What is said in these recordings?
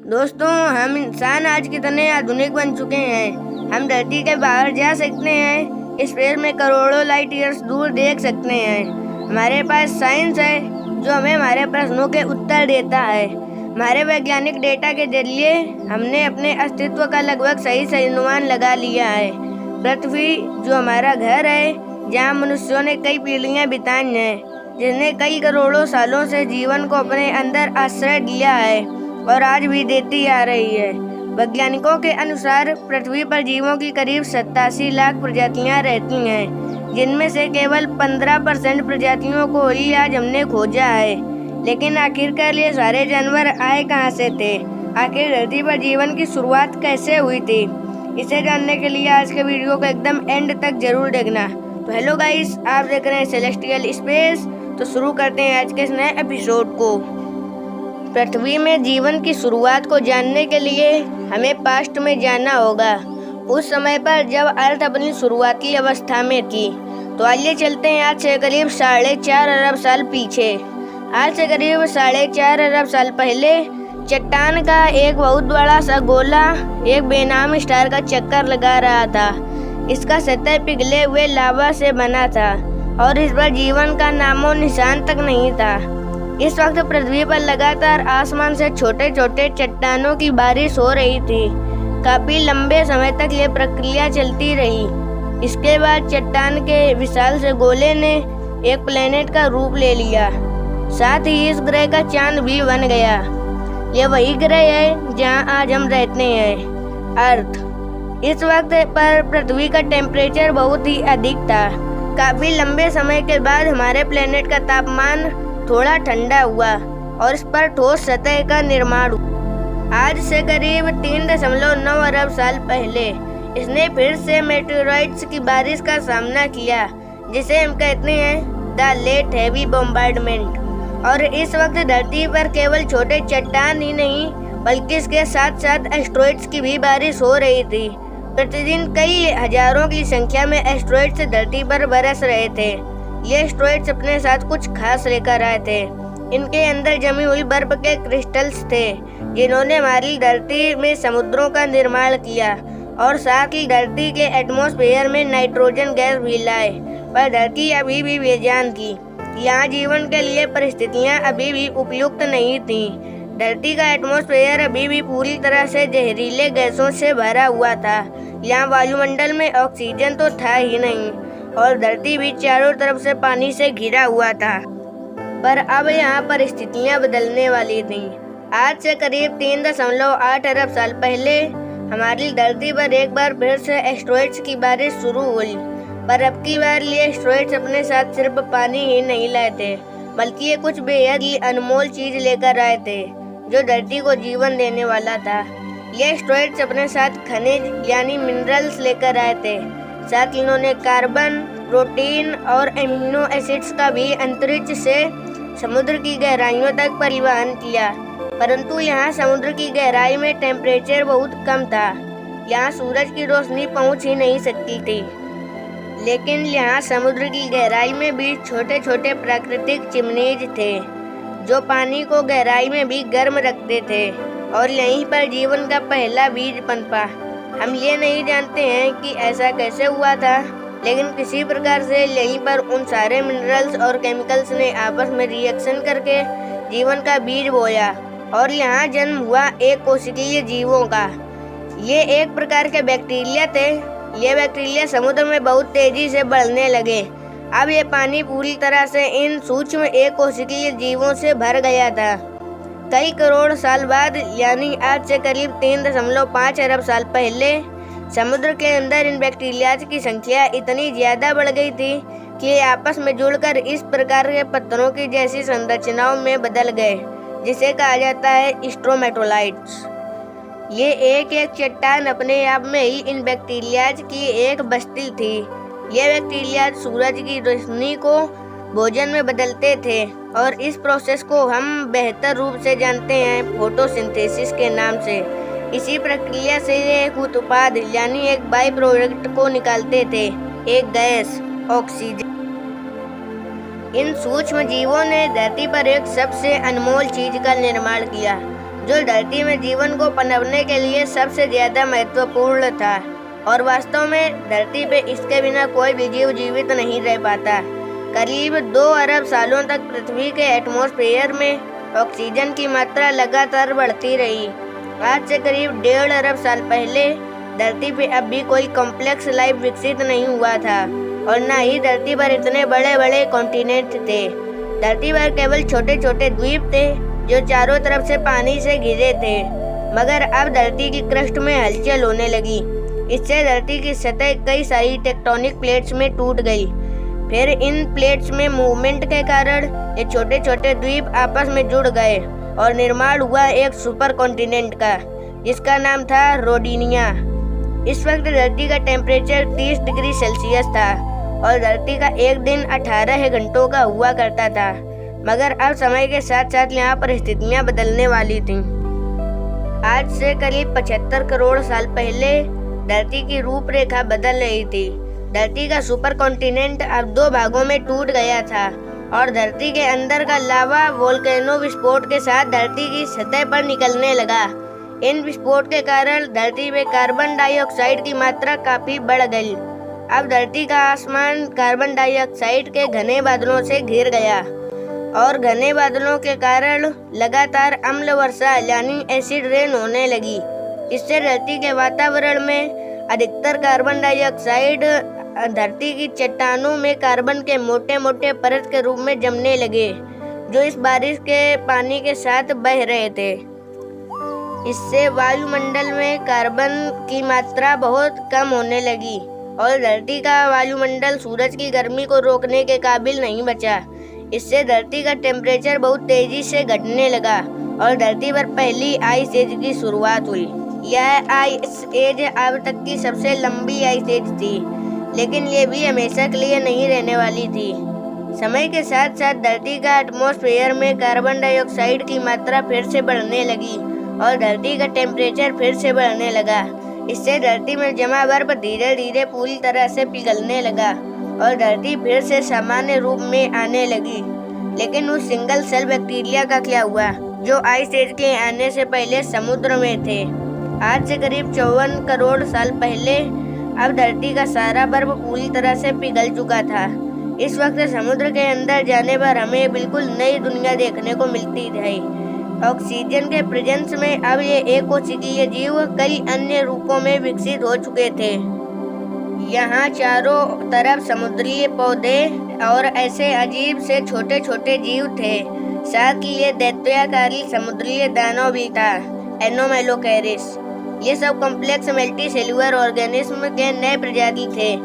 दोस्तों, हम इंसान आज कितने आधुनिक बन चुके हैं। हम धरती के बाहर जा सकते हैं, स्पेस में करोड़ों लाइट ईयर्स दूर देख सकते हैं। हमारे पास साइंस है जो हमें हमारे प्रश्नों के उत्तर देता है। हमारे वैज्ञानिक डेटा के जरिए हमने अपने अस्तित्व का लगभग सही अनुमान लगा लिया है। पृथ्वी जो हमारा घर है, जहाँ मनुष्यों ने कई पीढ़ियाँ बिताई हैं, जिसने कई करोड़ों सालों से जीवन को अपने अंदर आश्रय दिया है और आज भी देती आ रही है। वैज्ञानिकों के अनुसार पृथ्वी पर जीवों की करीब 87 लाख प्रजातियां रहती हैं, जिनमें से केवल 15% प्रजातियों को ही आज हमने खोजा है। लेकिन आखिरकार ये सारे जानवर आए कहाँ से थे? आखिर धरती पर जीवन की शुरुआत कैसे हुई थी? इसे जानने के लिए आज के वीडियो को एकदम एंड तक जरूर देखना। तो हेलो गाइस, आप देख रहे हैं सेलेस्टियल स्पेस। तो शुरू करते हैं आज के इस नए एपिसोड को। पृथ्वी में जीवन की शुरुआत को जानने के लिए हमें पास्ट में जाना होगा, उस समय पर जब अर्थ अपनी शुरुआती अवस्था में थी। तो आइए चलते हैं आज से करीब 4.5 अरब साल पीछे। आज से करीब 4.5 अरब साल पहले चट्टान का एक बहुत बड़ा सा गोला एक बेनाम स्टार का चक्कर लगा रहा था। इसका सतह पिघले हुए लावा से बना था और इस पर जीवन का नामो निशान तक नहीं था। इस वक्त पृथ्वी पर लगातार आसमान से छोटे छोटे चट्टानों की बारिश हो रही थी। काफी लंबे समय तक ये प्रक्रिया चलती रही। इसके बाद चट्टान के विशाल से गोले ने एक प्लेनेट का रूप ले लिया। साथ ही इस ग्रह का चांद भी बन गया। ये वही ग्रह है जहां आज हम रहते हैं, अर्थ। इस वक्त पर पृथ्वी का टेम्परेचर बहुत ही अधिक था। काफी लंबे समय के बाद हमारे प्लेनेट का तापमान थोड़ा ठंडा हुआ और इस पर ठोस सतह का निर्माण हुआ। आज से करीब 3.9 अरब साल पहले इसने फिर से मेटेओराइट्स की बारिश का सामना किया, जिसे हम कहते हैं द लेट हेवी बॉम्बार्डमेंट। और इस वक्त धरती पर केवल छोटे चट्टान ही नहीं, बल्कि इसके साथ साथ एस्टेरॉइड्स की भी बारिश हो रही थी। प्रतिदिन कई हजारों की संख्या में एस्टेरॉइड्स धरती पर बरस रहे थे। ये एस्टेरॉइड्स अपने साथ कुछ खास लेकर आए थे। इनके अंदर जमी हुई बर्फ के क्रिस्टल्स थे, जिन्होंने हमारी धरती में समुद्रों का निर्माण किया और साथ ही धरती के एटमॉस्फेयर में नाइट्रोजन गैस भी लाए। पर धरती अभी भी बेजान थी। यहाँ जीवन के लिए परिस्थितियाँ अभी भी उपयुक्त नहीं थीं। धरती का एटमॉस्फेयर अभी भी पूरी तरह से जहरीले गैसों से भरा हुआ था। यहाँ वायुमंडल में ऑक्सीजन तो था ही नहीं और धरती भी चारों तरफ से पानी से घिरा हुआ था। पर अब यहाँ परिस्थितियाँ बदलने वाली थीं। आज से करीब 3.8 अरब साल पहले हमारी धरती पर एक बार फिर से एस्टेरॉइड्स की बारिश शुरू हुई। पर अब की बार ये एस्टेरॉइड्स अपने साथ सिर्फ पानी ही नहीं लाए थे, बल्कि ये कुछ बेहद ही अनमोल चीज लेकर आए थे जो धरती को जीवन देने वाला था। ये एस्टेरॉइड्स अपने साथ खनिज यानी मिनरल्स लेकर आए थे। साथ इन्होंने कार्बन, प्रोटीन और एमिनो एसिड्स का भी अंतरिक्ष से समुद्र की गहराइयों तक परिवहन किया। परंतु यहाँ समुद्र की गहराई में टेम्परेचर बहुत कम था। यहाँ सूरज की रोशनी पहुँच ही नहीं सकती थी। लेकिन यहाँ समुद्र की गहराई में भी छोटे छोटे प्राकृतिक चिमनीज थे, जो पानी को गहराई में भी गर्म रखते थे। और यहीं पर जीवन का पहला बीज पनपा। हम ये नहीं जानते हैं कि ऐसा कैसे हुआ था, लेकिन किसी प्रकार से यहीं पर उन सारे मिनरल्स और केमिकल्स ने आपस में रिएक्शन करके जीवन का बीज बोया और यहाँ जन्म हुआ एक कोशिकीय जीवों का। ये एक प्रकार के बैक्टीरिया थे। ये बैक्टीरिया समुद्र में बहुत तेजी से बढ़ने लगे। अब ये पानी पूरी तरह से इन सूक्ष्म एक कोशिकीय जीवों से भर गया था। कई करोड़ साल बाद यानी आज से करीब 3.5 अरब साल पहले समुद्र के अंदर इन बैक्टीरिया की संख्या इतनी ज्यादा बढ़ गई थी कि ये आपस में जुड़कर इस प्रकार के पत्थरों की जैसी संरचनाओं में बदल गए, जिसे कहा जाता है स्ट्रोमेटोलाइट्स। ये एक एक चट्टान अपने आप में ही इन बैक्टीरियाज की एक बस्ती थी। ये बैक्टीरियाज सूरज की रोशनी को भोजन में बदलते थे और इस प्रोसेस को हम बेहतर रूप से जानते हैं फोटोसिंथेसिस के नाम से। इसी प्रक्रिया से ये एक उत्पाद यानी एक बाई प्रोडक्ट को निकालते थे, एक गैस, ऑक्सीजन। इन सूक्ष्म जीवों ने धरती पर एक सबसे अनमोल चीज का निर्माण किया, जो धरती में जीवन को पनपने के लिए सबसे ज्यादा महत्वपूर्ण था। और वास्तव में धरती पे इसके बिना कोई भी जीव जीवित नहीं रह पाता। करीब 2 अरब सालों तक पृथ्वी के एटमॉस्फेयर में ऑक्सीजन की मात्रा लगातार बढ़ती रही। आज से करीब 1.5 अरब साल पहले धरती पे अब भी कोई कॉम्प्लेक्स लाइफ विकसित नहीं हुआ था और न ही धरती पर इतने बड़े बड़े कॉन्टिनेंट थे। धरती पर केवल छोटे छोटे द्वीप थे जो चारों तरफ से पानी से घिरे थे। मगर अब धरती की क्रस्ट में हलचल होने लगी। इससे धरती की सतह कई सारी टेक्टोनिक प्लेट्स में टूट गई। फिर इन प्लेट्स में मूवमेंट के कारण ये छोटे छोटे द्वीप आपस में जुड़ गए और निर्माण हुआ एक सुपर कॉन्टिनेंट का, जिसका नाम था रोडिनिया। इस वक्त धरती का टेम्परेचर 30 डिग्री सेल्सियस था और धरती का एक दिन 18 घंटों का हुआ करता था। मगर अब समय के साथ साथ यहाँ परिस्थितियाँ बदलने वाली थीं। आज से करीब 75 करोड़ साल पहले धरती की रूपरेखा बदल रही थी। धरती का सुपर कॉन्टिनेंट अब 2 भागों में टूट गया था और धरती के अंदर का लावा वोल्केनो विस्फोट के साथ धरती की सतह पर निकलने लगा। इन विस्फोट के कारण धरती में कार्बन डाइऑक्साइड की मात्रा काफी बढ़ गई। अब धरती का आसमान कार्बन डाइऑक्साइड के घने बादलों से घिर गया और घने बादलों के कारण लगातार अम्ल वर्षा यानी एसिड रेन होने लगी। इससे धरती के वातावरण में अधिकतर कार्बन डाइऑक्साइड धरती की चट्टानों में कार्बन के मोटे मोटे परत के रूप में जमने लगे, जो इस बारिश के पानी के साथ बह रहे थे। इससे वायुमंडल में कार्बन की मात्रा बहुत कम होने लगी और धरती का वायुमंडल सूरज की गर्मी को रोकने के काबिल नहीं बचा। इससे धरती का टेम्परेचर बहुत तेजी से घटने लगा और धरती पर पहली आइस एज की शुरुआत हुई। यह आइस एज अब तक की सबसे लंबी आइस एज थी, लेकिन ये भी हमेशा के लिए नहीं रहने वाली थी। समय के साथ साथ धरती का एटमॉस्फेयर में कार्बन डाइऑक्साइड की मात्रा फिर से बढ़ने लगी और धरती का टेम्परेचर फिर से बढ़ने लगा। इससे धरती में जमा बर्फ धीरे धीरे पूरी तरह से पिघलने लगा और धरती फिर से सामान्य रूप में आने लगी। लेकिन उस सिंगल सेल बैक्टीरिया का क्या हुआ जो आइस एज के आने से पहले समुद्र में थे? आज से करीब 54 करोड़ साल पहले अब धरती का सारा बर्फ पूरी तरह से पिघल चुका था। इस वक्त समुद्र के अंदर जाने पर हमें बिल्कुल नई दुनिया देखने को मिलती है। ऑक्सीजन के प्रेजेंस में अब ये एकोशिकीय जीव कई अन्य रूपों में विकसित हो चुके थे। यहाँ चारों तरफ समुद्री पौधे और ऐसे अजीब से छोटे छोटे जीव थे। साथ ही ये दैत्याकारी समुद्री दानव भी था, एनोमेलोकेरिस। ये सब कॉम्प्लेक्स मल्टी सेलुलर ऑर्गेनिज्म के नए प्रजाति थे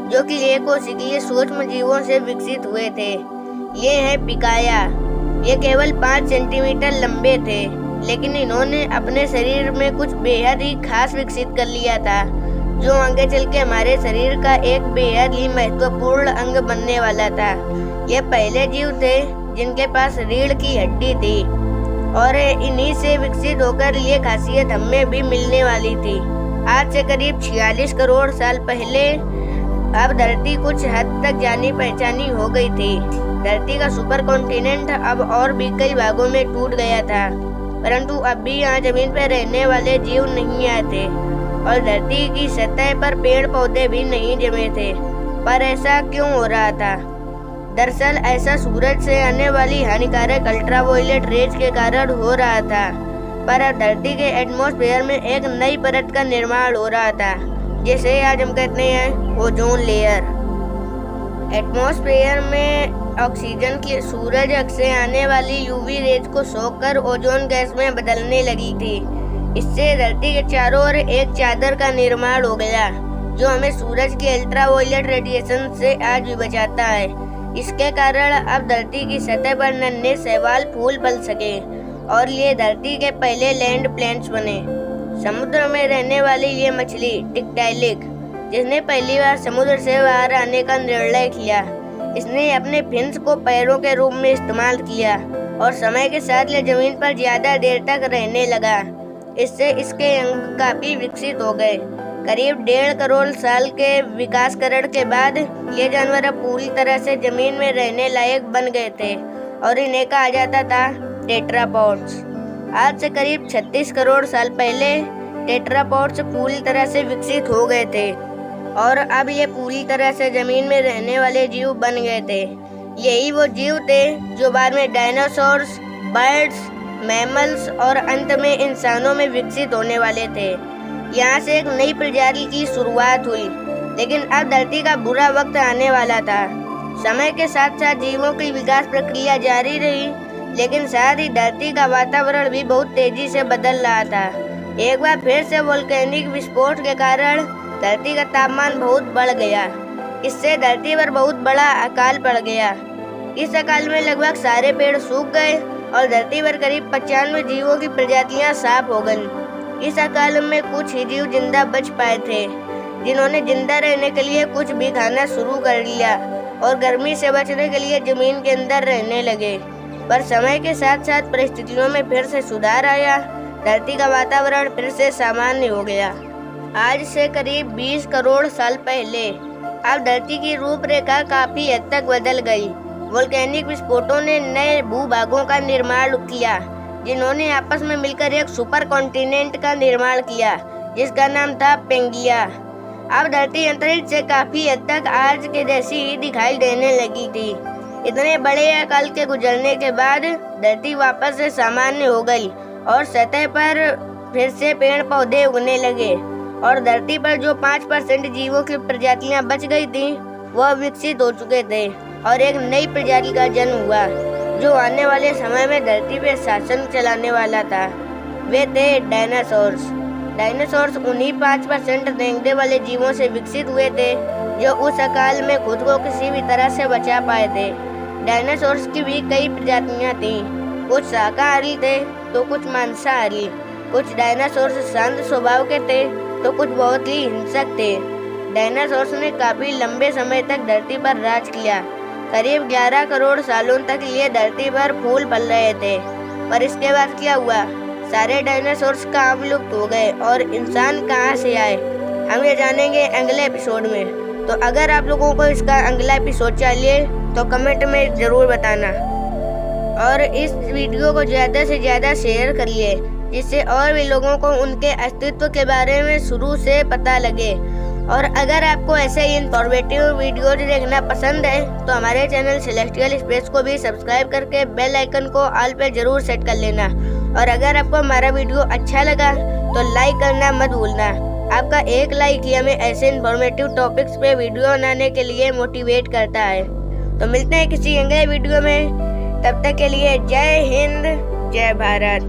जो कि एकोशिकीय सूक्ष्म जीवों से विकसित हुए थे। ये है पिकाया। ये केवल 5 सेंटीमीटर लंबे थे, लेकिन इन्होंने अपने शरीर में कुछ बेहद ही खास विकसित कर लिया था, जो आगे चल के हमारे शरीर का एक बेहद ही महत्वपूर्ण अंग बनने वाला था। ये पहले जीव थे जिनके पास रीढ़ की हड्डी थी और इन्हीं से विकसित होकर ये खासियत हमें भी मिलने वाली थी। आज से करीब 46 करोड़ साल पहले अब धरती कुछ हद तक जानी पहचानी हो गई थी। धरती का सुपर कॉन्टिनेंट अब और भी कई भागों में टूट गया था, परंतु अब भी यहाँ जमीन पर रहने वाले जीव नहीं आए थे और धरती की सतह पर पेड़ पौधे भी नहीं जमे थे। पर ऐसा क्यों हो रहा था? दरअसल ऐसा सूरज से आने वाली हानिकारक अल्ट्रावायलेट रेज के कारण हो रहा था। पर अब धरती के एटमॉस्फेयर में एक नई परत का निर्माण हो रहा था, जिसे आज हम कहते हैं ओजोन लेयर। एटमॉस्फेयर में ऑक्सीजन की सूरज से आने वाली यूवी रेज को सोखकर ओजोन गैस में बदलने लगी थी। इससे धरती के चारों ओर एक चादर का निर्माण हो गया, जो हमें सूरज के अल्ट्रावायलेट रेडिएशन से आज भी बचाता है। इसके कारण अब धरती की सतह पर नन्हे शैवाल फूल फल सके और ये धरती के पहले लैंड प्लांट्स बने। समुद्र में रहने वाली ये मछली टिक्टैलिक, जिसने पहली बार समुद्र से बाहर आने का निर्णय किया, इसने अपने फिन्स को पैरों के रूप में इस्तेमाल किया और समय के साथ ये जमीन पर ज्यादा देर तक रहने लगा। इससे इसके अंग काफी विकसित हो गए। करीब 1.5 करोड़ साल के विकासकरण के बाद ये जानवर अब पूरी तरह से जमीन में रहने लायक बन गए थे और इन्हें कहा जाता था टेट्रापॉड्स। आज से करीब 36 करोड़ साल पहले टेट्रापॉड्स पूरी तरह से विकसित हो गए थे और अब ये पूरी तरह से जमीन में रहने वाले जीव बन गए थे। यही वो जीव थे जो बाद में डायनासोर्स, बर्ड्स, मैमल्स और अंत में इंसानों में विकसित होने वाले थे। यहाँ से एक नई प्रजाति की शुरुआत हुई, लेकिन अब धरती का बुरा वक्त आने वाला था। समय के साथ साथ जीवों की विकास प्रक्रिया जारी रही, लेकिन साथ ही धरती का वातावरण भी बहुत तेजी से बदल रहा था। एक बार फिर से वोल्केनिक विस्फोट के कारण धरती का तापमान बहुत बढ़ गया। इससे धरती पर बहुत बड़ा अकाल पड़ गया। इस अकाल में लगभग सारे पेड़ सूख गए और धरती पर करीब 95 जीवों की प्रजातियां साफ हो गईं। इस अकाल में कुछ ही जीव जिंदा बच पाए थे, जिन्होंने जिंदा रहने के लिए कुछ भी खाना शुरू कर लिया और गर्मी से बचने के लिए जमीन के अंदर रहने लगे। पर समय के साथ साथ परिस्थितियों में फिर से सुधार आया। धरती का वातावरण फिर से सामान्य हो गया। आज से करीब 20 करोड़ साल पहले अब धरती की रूपरेखा काफी हद तक बदल गई। वोल्केनिक विस्फोटों ने नए भूभागों का निर्माण किया, जिन्होंने आपस में मिलकर एक सुपर कॉन्टिनेंट का निर्माण किया, जिसका नाम था पेंगिया। अब धरती अंतरिक्ष से काफी हद तक आज के जैसी ही दिखाई देने लगी थी। इतने बड़े अकाल के गुजरने के बाद धरती वापस से सामान्य हो गई और सतह पर फिर से पेड़ पौधे उगने लगे और धरती पर जो 5% जीवों की प्रजातियां बच गई थी वह विकसित हो चुके थे और एक नई प्रजाति का जन्म हुआ, जो आने वाले समय में धरती पे शासन चलाने वाला था। वे थे डायनासोर्स। डायनासोर्स उन्हीं 5% रेंगने वाले जीवों से विकसित हुए थे जो उस अकाल में खुद को किसी भी तरह से बचा पाए थे। डायनासोर्स की भी कई प्रजातियां थीं। कुछ शाकाहारी थे तो कुछ मांसाहारी। कुछ डायनासोर्स शांत स्वभाव के थे तो कुछ बहुत ही हिंसक थे। डायनासोर्स ने काफी लंबे समय तक धरती पर राज किया। करीब 11 करोड़ सालों तक ये धरती पर फूल फल रहे थे। पर इसके बाद क्या हुआ? सारे डायनासोर्स कहाँ विलुप्त हो गए और इंसान कहाँ से आए, हम ये जानेंगे अगले एपिसोड में। तो अगर आप लोगों को इसका अगला एपिसोड चाहिए तो कमेंट में ज़रूर बताना और इस वीडियो को ज़्यादा से ज़्यादा शेयर करिए, जिससे और भी लोगों को उनके अस्तित्व के बारे में शुरू से पता लगे। और अगर आपको ऐसे ही इंफॉर्मेटिव वीडियोज देखना पसंद है तो हमारे चैनल सेलेस्टियल स्पेस को भी सब्सक्राइब करके बेल आइकन को ऑल पे जरूर सेट कर लेना। और अगर आपको हमारा वीडियो अच्छा लगा तो लाइक करना मत भूलना। आपका एक लाइक ही हमें ऐसे इंफॉर्मेटिव टॉपिक्स पे वीडियो बनाने के लिए मोटिवेट करता है। तो मिलते हैं किसी अगले वीडियो में, तब तक के लिए जय हिंद, जय भारत।